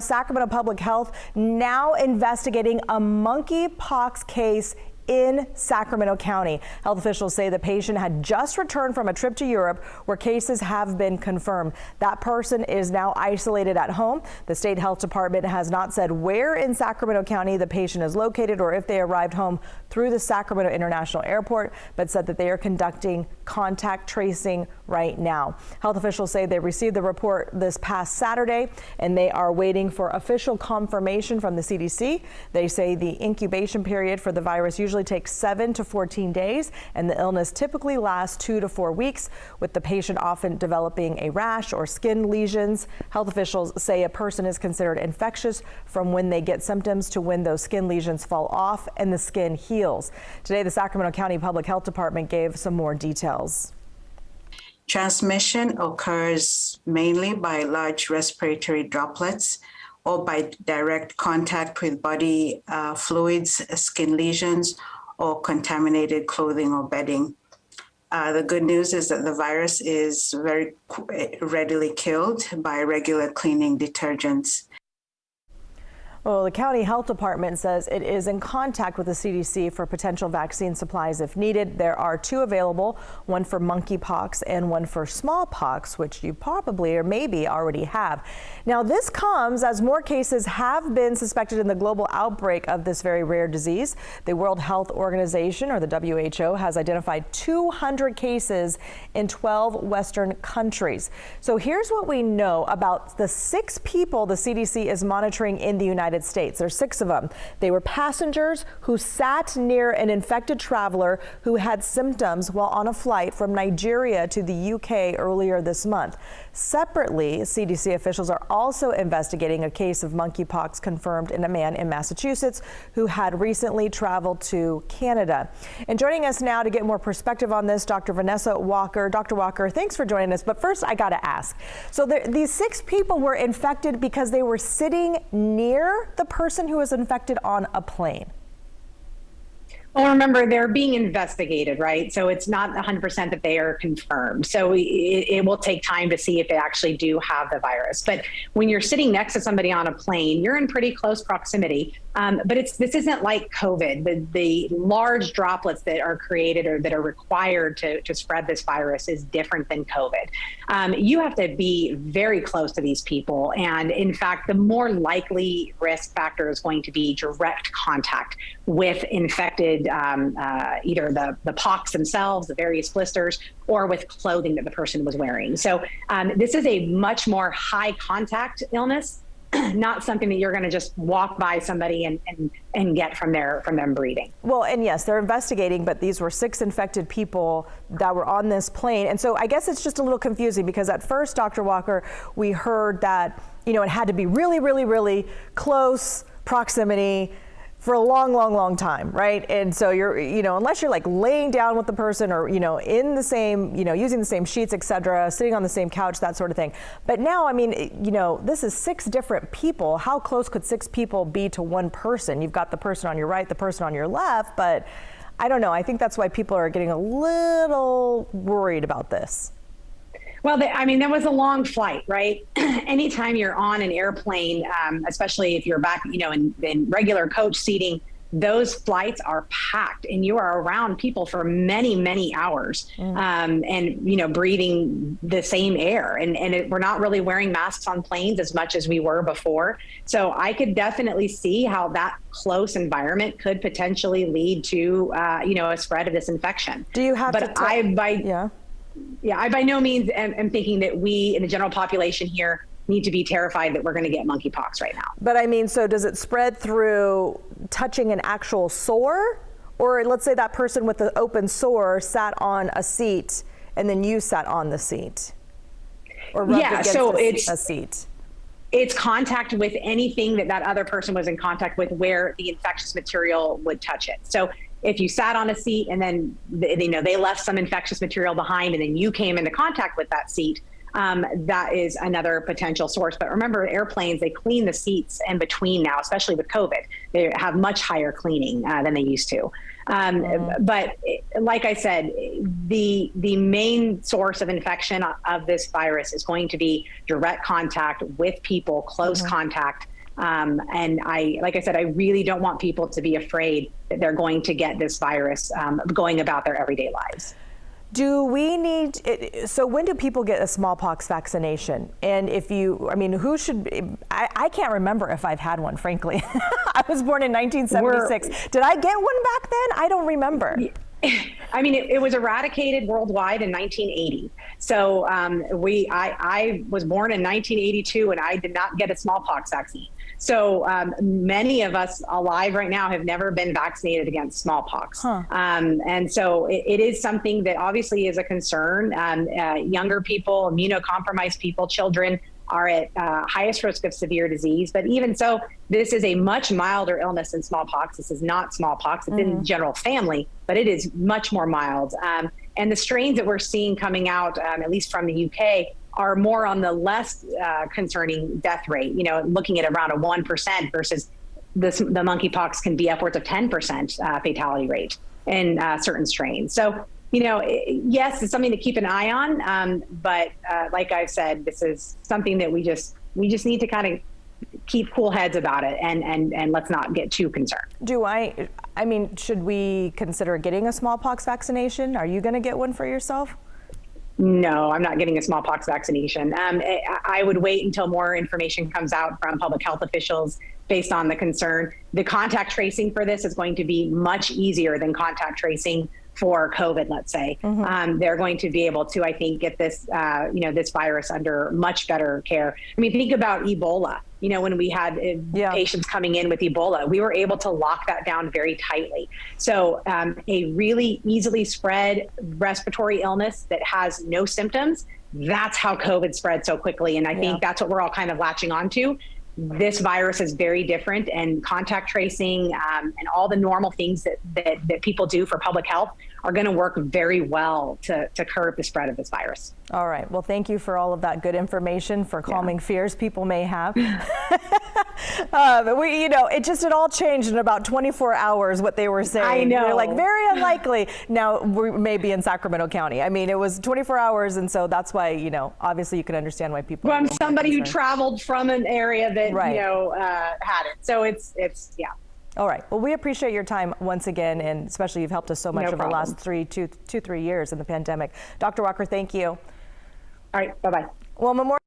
Sacramento Public Health now investigating a monkeypox case in Sacramento County. Health officials say the patient had just returned from a trip to Europe where cases have been confirmed. That person is now isolated at home. The state health department has not said where in Sacramento County the patient is located or if they arrived home through the Sacramento International Airport, but said that they are conducting contact tracing right now. Health officials say they received the report this past Saturday and they are waiting for official confirmation from the CDC. They say the incubation period for the virus usually takes 7 to 14 days, and the illness typically lasts 2 to 4 weeks, with the patient often developing a rash or skin lesions. Health officials say a person is considered infectious from when they get symptoms to when those skin lesions fall off and the skin heals. Today, the Sacramento County Public Health Department gave some more details. Transmission occurs mainly by large respiratory droplets or by direct contact with body fluids, skin lesions, or contaminated clothing or bedding. The good news is that the virus is very readily killed by regular cleaning detergents. Well, the county health department says it is in contact with the CDC for potential vaccine supplies if needed. There are 2 available, one for monkeypox and one for smallpox, which you probably or maybe already have. Now, this comes as more cases have been suspected in the global outbreak of this very rare disease. The World Health Organization, or the WHO, has identified 200 cases in 12 Western countries. So here's what we know about the 6 people the CDC is monitoring in the United States. There's 6 of them. They were passengers who sat near an infected traveler who had symptoms while on a flight from Nigeria to the UK earlier this month. Separately, CDC officials are also investigating a case of monkeypox confirmed in a man in Massachusetts who had recently traveled to Canada. And joining us now to get more perspective on this, Dr. Vanessa Walker. Dr. Walker, thanks for joining us. But first, I got to ask. So these 6 people were infected because they were sitting near the person who was infected on a plane. Well, remember, they're being investigated, right? So it's not 100% that they are confirmed. So it will take time to see if they actually do have the virus. But when you're sitting next to somebody on a plane, you're in pretty close proximity. But this isn't like COVID. The large droplets that are created or that are required to spread this virus is different than COVID. You have to be very close to these people. And in fact, the more likely risk factor is going to be direct contact with infected, either the pox themselves, the various blisters, or with clothing that the person was wearing. So this is a much more high contact illness, not something that you're going to just walk by somebody and get from them breathing. Well, and yes, they're investigating, but these were 6 infected people that were on this plane. And so I guess it's just a little confusing because at first, Dr. Walker, we heard that, it had to be really, really, really close proximity for a long, long, long time, right? And so you're, unless you're like laying down with the person or, in the same, using the same sheets, et cetera, sitting on the same couch, that sort of thing. But now, I mean, this is 6 different people. How close could 6 people be to one person? You've got the person on your right, the person on your left, but I don't know. I think that's why people are getting a little worried about this. Well, that was a long flight, right? Anytime you're on an airplane, especially if you're back, in regular coach seating, those flights are packed and you are around people for many, many hours and, breathing the same air. And we're not really wearing masks on planes as much as we were before. So I could definitely see how that close environment could potentially lead to, a spread of this infection. Do you have to I by no means am thinking that we in the general population here need to be terrified that we're going to get monkeypox right now. But I mean, so does it spread through touching an actual sore? Or let's say that person with the open sore sat on a seat and then you sat on the seat or rubbed against a seat. It's contact with anything that other person was in contact with where the infectious material would touch it. So if you sat on a seat and then they left some infectious material behind and then you came into contact with that seat, that is another potential source. But remember, airplanes, they clean the seats in between now, especially with COVID. They have much higher cleaning than they used to. But like I said, the main source of infection of this virus is going to be direct contact with people, close contact. And like I said, I really don't want people to be afraid that they're going to get this virus going about their everyday lives. Do we need, so when do people get a smallpox vaccination? And if you, I mean, who should, I can't remember if I've had one, frankly. I was born in 1976. Did I get one back then? I don't remember. I mean, it was eradicated worldwide in 1980. So I was born in 1982 and I did not get a smallpox vaccine. So many of us alive right now have never been vaccinated against smallpox. And so it is something that obviously is a concern. Younger people, immunocompromised people, children are at highest risk of severe disease. But even so, this is a much milder illness than smallpox. This is not smallpox. It's in the general family, but it is much more mild. And the strains that we're seeing coming out, at least from the UK, are more on the less concerning death rate, looking at around a 1% versus the monkeypox can be upwards of 10% fatality rate in certain strains. So, yes, it's something to keep an eye on. But like I've said, this is something that we just need to kind of keep cool heads about it and let's not get too concerned. I mean, should we consider getting a smallpox vaccination? Are you going to get one for yourself? No, I'm not getting a smallpox vaccination. I would wait until more information comes out from public health officials based on the concern. The contact tracing for this is going to be much easier than contact tracing for COVID, let's say. They're going to be able to, I think, get this, this virus under much better care. I mean, think about Ebola. When we had patients coming in with Ebola, we were able to lock that down very tightly. So a really easily spread respiratory illness that has no symptoms, that's how COVID spread so quickly. And I think that's what we're all kind of latching onto. This virus is very different, and contact tracing and all the normal things that people do for public health are going to work very well to curb the spread of this virus. All right. Well, thank you for all of that good information for calming fears people may have. But it all changed in about 24 hours, what they were saying. I know. They're like, very unlikely. Now, we may be in Sacramento County. I mean, it was 24 hours. And so that's why, obviously you can understand why people. Well, I'm somebody who traveled from an area that, had it. So it's. All right. Well, we appreciate your time once again, and especially you've helped us so much over the last 3 years in the pandemic. Dr. Walker, thank you. All right. Bye-bye. Well, Memorial